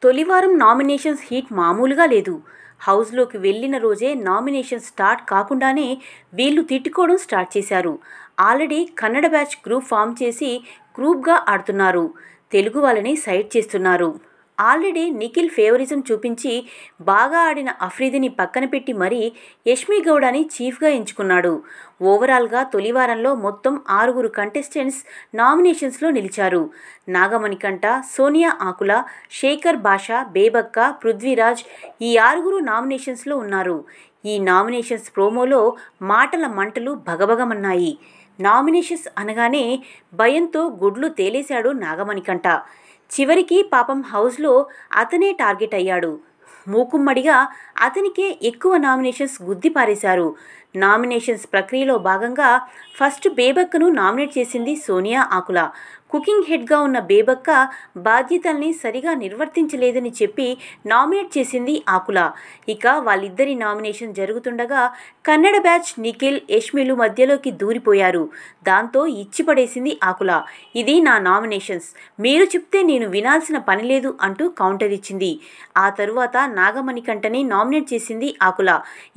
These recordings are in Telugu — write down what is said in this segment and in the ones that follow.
తొలివారం నామినేషన్స్ హీట్ మామూలుగా లేదు. హౌస్లోకి వెళ్ళిన రోజే నామినేషన్ స్టార్ట్ కాకుండానే వీళ్ళు తిట్టుకోవడం స్టార్ట్ చేశారు. Already Kannada batch group form చేసి గ్రూప్గా ఆడుతున్నారు. తెలుగు వాళ్ళని సైడ్ చేస్తున్నారు. ఆల్రెడీ నిఖిల్ ఫేవరిజం చూపించి బాగా ఆడిన అఫ్రీదిని పక్కన పెట్టి మరీ యష్మి గౌడని చీఫ్గా ఎంచుకున్నాడు. ఓవరాల్గా తొలివారంలో మొత్తం 6 కంటెస్టెంట్స్ నామినేషన్స్లో నిలిచారు. నాగమణికంఠ, సోనియా ఆకుల, శేఖర్ భాషా, బేబక్క, పృథ్వీరాజ్ ఈ 6 నామినేషన్స్లో ఉన్నారు. ఈ నామినేషన్స్ ప్రోమోలో మాటల మంటలు భగభగమన్నాయి. నామినేషన్స్ అనగానే భయంతో గుడ్లు తేలేశాడు నాగమణికంఠ. చివరికి పాపం హౌస్లో అతనే టార్గెట్ అయ్యాడు. మూకుమ్మడిగా అతనికే ఎక్కువ నామినేషన్స్ గుద్దిపారేశారు. నామినేషన్స్ ప్రక్రియలో భాగంగా ఫస్ట్ బేబక్కను నామినేట్ చేసింది సోనియా ఆకుల. కుకింగ్ హెడ్గా ఉన్న బేబక్క బాధ్యతల్ని సరిగా నిర్వర్తించలేదని చెప్పి నామినేట్ చేసింది ఆకుల. ఇక వాళ్ళిద్దరి నామినేషన్ జరుగుతుండగా కన్నడ బ్యాచ్ నిఖిల్, యష్మిలు మధ్యలోకి దూరిపోయారు. దాంతో ఇచ్చిపడేసింది ఆకుల. ఇది నా నామినేషన్స్, మీరు చెప్తే నేను వినాల్సిన పని లేదు అంటూ కౌంటర్ ఇచ్చింది. ఆ తరువాత నాగమణికంఠని నామినేట్ చేసింది ఆకుల.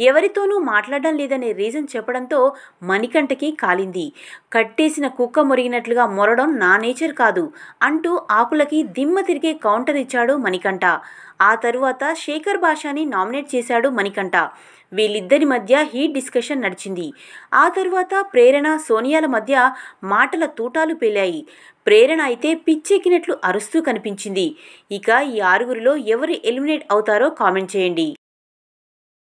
ఎవరితోనూ మాట్లాడడం లేదనే రీజన్ చెప్పడంతో మణికంఠకి కాలింది. కట్టేసిన కుక్క మొరిగినట్లుగా మొరడం నా నేచర్ కాదు అంటూ ఆకులకి దిమ్మ తిరిగే కౌంటర్ ఇచ్చాడు మణికంఠ. ఆ తరువాత శేఖర్ భాషాని నామినేట్ చేశాడు మణికంఠ. వీళ్ళిద్దరి మధ్య హీట్ డిస్కషన్ నడిచింది. ఆ తరువాత ప్రేరణ, సోనియాల మధ్య మాటల తూటాలు పేలాయి. ప్రేరణ అయితే పిచ్చెక్కినట్లు అరుస్తూ కనిపించింది. ఇక ఈ 6లో ఎవరు ఎలిమినేట్ అవుతారో కామెంట్ చేయండి.